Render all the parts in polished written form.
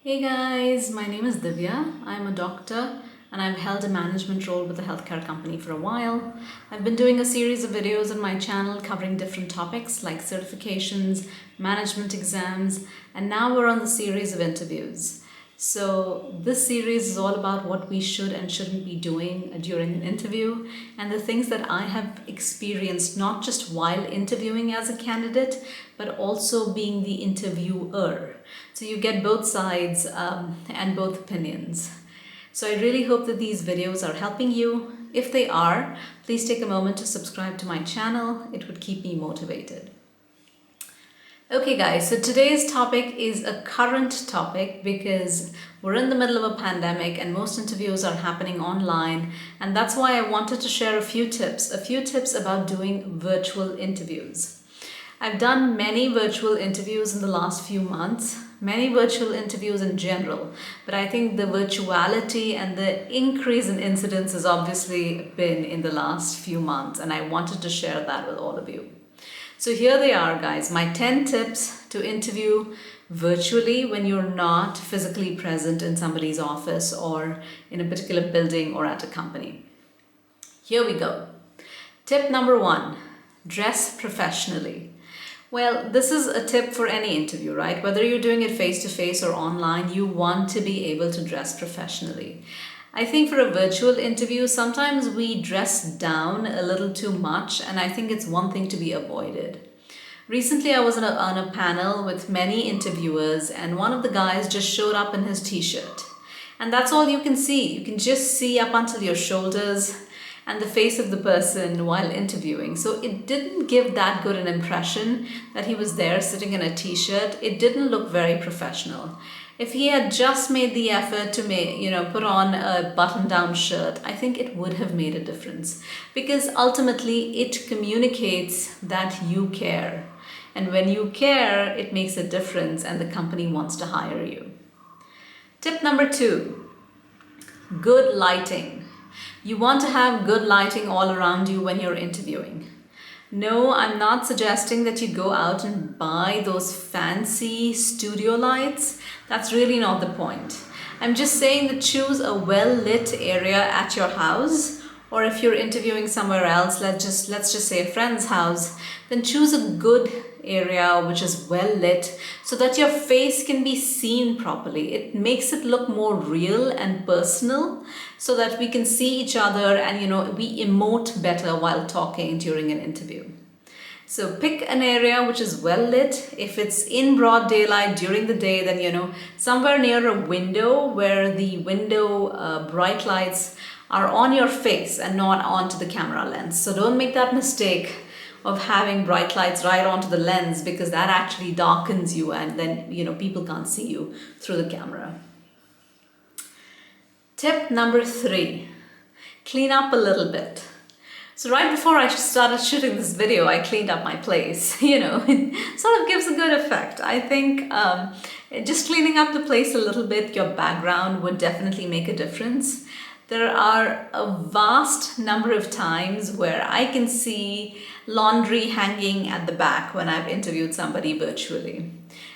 Hey guys, my name is Divya. I'm a doctor and I've held a management role with a healthcare company for a while. I've been doing a series of videos on my channel covering different topics like certifications, management exams, and now we're on the series of interviews. So, this series is all about what we should and shouldn't be doing during an interview and the things that I have experienced not just while interviewing as a candidate, but also being the interviewer. So, you get both sides and both opinions. So, I really hope that these videos are helping you. If they are, please take a moment to subscribe to my channel, it would keep me motivated. Okay guys, so today's topic is a current topic because we're in the middle of a pandemic and most interviews are happening online, and that's why I wanted to share a few tips about doing virtual interviews. I've done many virtual interviews in the last few months, many virtual interviews in general, but I think the virtuality and the increase in incidence has obviously been in the last few months, and I wanted to share that with all of you. So here they are, guys, my 10 tips to interview virtually when you're not physically present in somebody's office or in a particular building or at a company. Here we go. Tip number 1, dress professionally. Well, this is a tip for any interview, right? Whether you're doing it face to face or online, you want to be able to dress professionally. I think for a virtual interview, sometimes we dress down a little too much, and I think it's one thing to be avoided. Recently, I was on a panel with many interviewers, and one of the guys just showed up in his t-shirt. And that's all you can see. You can just see up until your shoulders and the face of the person while interviewing. So it didn't give that good an impression that he was there sitting in a t-shirt. It didn't look very professional. If he had just made the effort to put on a button-down shirt, I think it would have made a difference, because ultimately it communicates that you care. And when you care, it makes a difference and the company wants to hire you. Tip number 2, good lighting. You want to have good lighting all around you when you're interviewing. No, I'm not suggesting that you go out and buy those fancy studio lights. That's really not the point. I'm just saying that choose a well-lit area at your house, or if you're interviewing somewhere else, let's just say a friend's house, then choose a good area which is well lit so that your face can be seen properly. It makes it look more real and personal so that we can see each other and we emote better while talking during an interview. So pick an area which is well lit. If it's in broad daylight during the day, then somewhere near a window where the window bright lights are on your face and not onto the camera lens. So don't make that mistake of having bright lights right onto the lens, because that actually darkens you and then people can't see you through the camera. Tip number 3, clean up a little bit. So right before I started shooting this video, I cleaned up my place. It sort of gives a good effect. I think just cleaning up the place a little bit, your background would definitely make a difference. There are a vast number of times where I can see laundry hanging at the back when I've interviewed somebody virtually.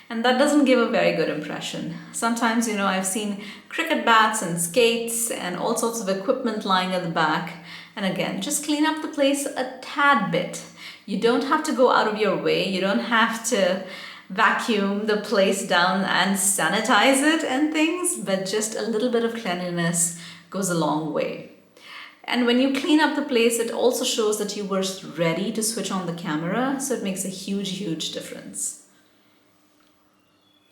And that doesn't give a very good impression. Sometimes, I've seen cricket bats and skates and all sorts of equipment lying at the back. And again, just clean up the place a tad bit. You don't have to go out of your way. You don't have to vacuum the place down and sanitize it and things, but just a little bit of cleanliness goes a long way. And when you clean up the place, it also shows that you were ready to switch on the camera, so it makes a huge difference.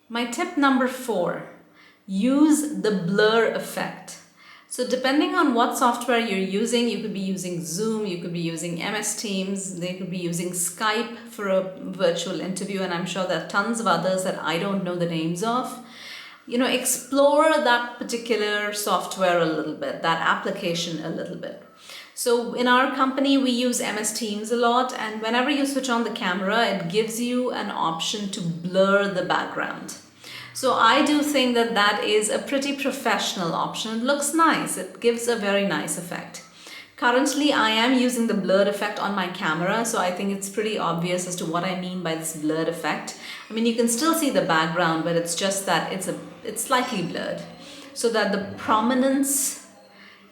My tip number 4, use the blur effect. So depending on what software you're using, you could be using Zoom, you could be using MS Teams, they could be using Skype for a virtual interview, and I'm sure there are tons of others that I don't know the names of. Explore that particular software a little bit, that application a little bit. So in our company, we use MS Teams a lot, and whenever you switch on the camera, it gives you an option to blur the background. So I do think that that is a pretty professional option. It looks nice. It gives a very nice effect. Currently, I am using the blurred effect on my camera, so I think it's pretty obvious as to what I mean by this blurred effect. I mean, you can still see the background, but it's just that it's a it's slightly blurred so that the prominence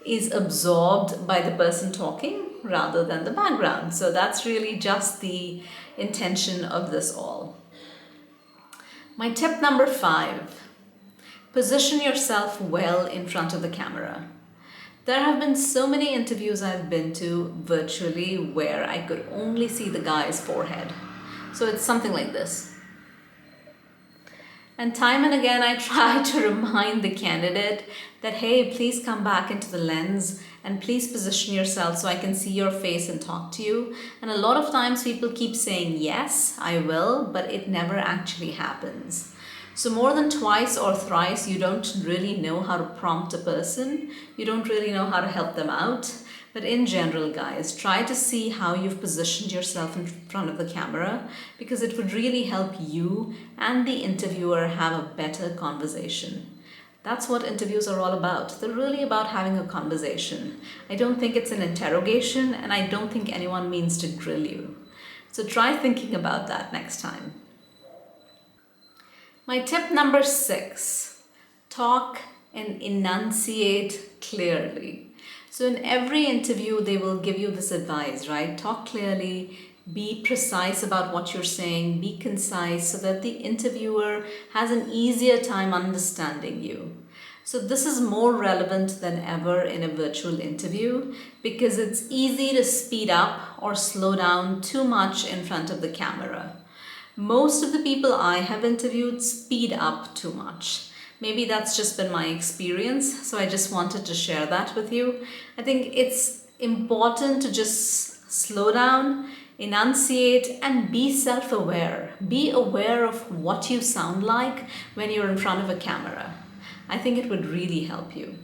is absorbed by the person talking rather than the background. So that's really just the intention of this all. My tip number 5, position yourself well in front of the camera. There have been so many interviews I've been to virtually where I could only see the guy's forehead. So it's something like this. And time and again, I try to remind the candidate that, hey, please come back into the lens and please position yourself so I can see your face and talk to you. And a lot of times people keep saying, yes, I will, but it never actually happens. So more than twice or thrice, you don't really know how to prompt a person. You don't really know how to help them out. But in general, guys, try to see how you've positioned yourself in front of the camera, because it would really help you and the interviewer have a better conversation. That's what interviews are all about. They're really about having a conversation. I don't think it's an interrogation, and I don't think anyone means to grill you. So try thinking about that next time. My tip number 6, talk and enunciate clearly. So in every interview, they will give you this advice, right? Talk clearly, be precise about what you're saying, be concise so that the interviewer has an easier time understanding you. So this is more relevant than ever in a virtual interview because it's easy to speed up or slow down too much in front of the camera. Most of the people I have interviewed speed up too much. Maybe that's just been my experience, so I just wanted to share that with you. I think it's important to just slow down, enunciate, and be self-aware. Be aware of what you sound like when you're in front of a camera. I think it would really help you.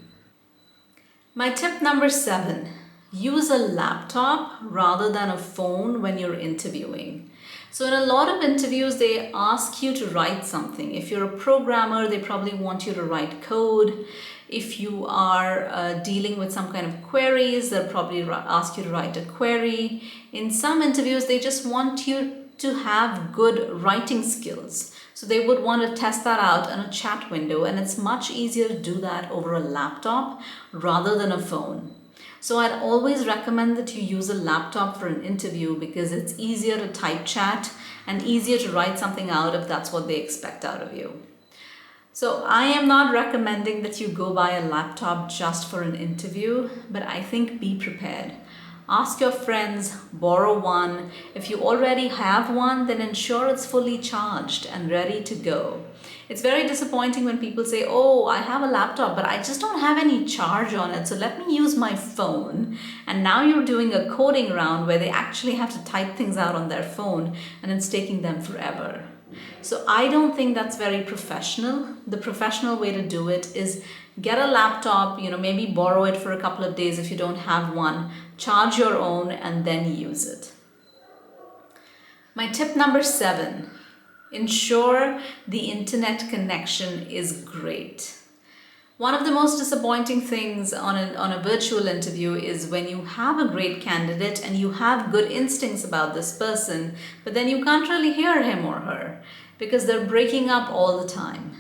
My tip number 7, use a laptop rather than a phone when you're interviewing. So in a lot of interviews, they ask you to write something. If you're a programmer, they probably want you to write code. If you are dealing with some kind of queries, they'll probably ask you to write a query. In some interviews, they just want you to have good writing skills. So they would want to test that out in a chat window, and it's much easier to do that over a laptop rather than a phone. So I'd always recommend that you use a laptop for an interview because it's easier to type chat and easier to write something out if that's what they expect out of you. So I am not recommending that you go buy a laptop just for an interview, but I think be prepared. Ask your friends, borrow one. If you already have one, then ensure it's fully charged and ready to go. It's very disappointing when people say, oh, I have a laptop, but I just don't have any charge on it, so let me use my phone. And now you're doing a coding round where they actually have to type things out on their phone, and it's taking them forever. So I don't think that's very professional. The professional way to do it is get a laptop, maybe borrow it for a couple of days if you don't have one, charge your own, and then use it. My tip number 7, ensure the internet connection is great. One of the most disappointing things on a virtual interview is when you have a great candidate and you have good instincts about this person, but then you can't really hear him or her because they're breaking up all the time.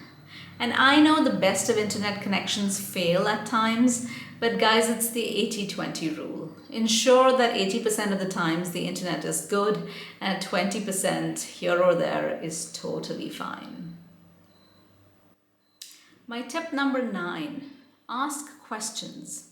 And I know the best of internet connections fail at times, but guys, it's the 80-20 rule. Ensure that 80% of the times the internet is good and 20% here or there is totally fine. My tip number 9, ask questions.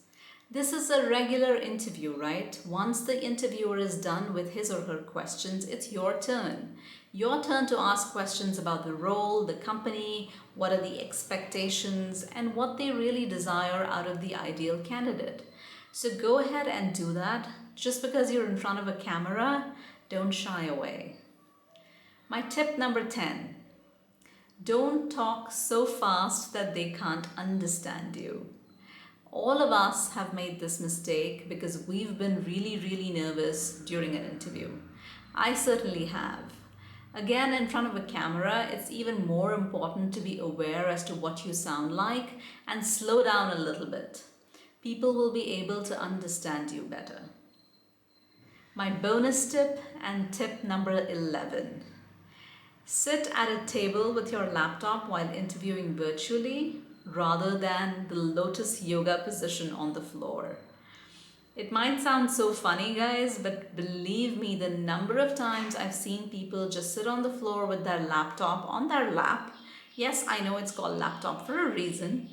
This is a regular interview, right? Once the interviewer is done with his or her questions, it's your turn. Your turn to ask questions about the role, the company, what are the expectations, and what they really desire out of the ideal candidate. So go ahead and do that. Just because you're in front of a camera, don't shy away. My tip number 10, don't talk so fast that they can't understand you. All of us have made this mistake because we've been really, really nervous during an interview. I certainly have. Again, in front of a camera, it's even more important to be aware as to what you sound like and slow down a little bit. People will be able to understand you better. My bonus tip and tip number 11. Sit at a table with your laptop while interviewing virtually rather than the lotus yoga position on the floor. It might sound so funny, guys, but believe me, the number of times I've seen people just sit on the floor with their laptop on their lap. Yes, I know it's called laptop for a reason,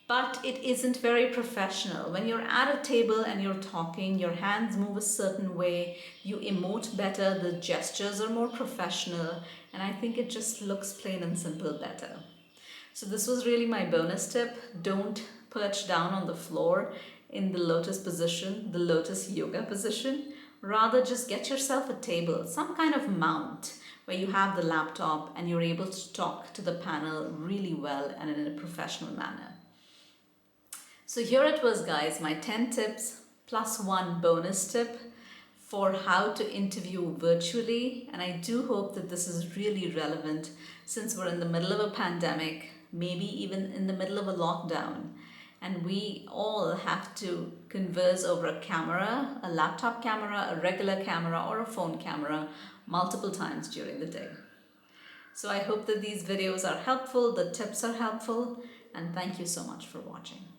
but it isn't very professional. When you're at a table and you're talking, your hands move a certain way, you emote better, the gestures are more professional, and I think it just looks plain and simple better. So this was really my bonus tip. Don't perch down on the floor in the lotus position, the lotus yoga position. Rather, just get yourself a table, some kind of mount where you have the laptop and you're able to talk to the panel really well and in a professional manner. So here it was, guys, my 10 tips plus one bonus tip for how to interview virtually. And I do hope that this is really relevant since we're in the middle of a pandemic, maybe even in the middle of a lockdown. And we all have to converse over a camera, a laptop camera, a regular camera, or a phone camera multiple times during the day. So I hope that these videos are helpful, the tips are helpful, and thank you so much for watching.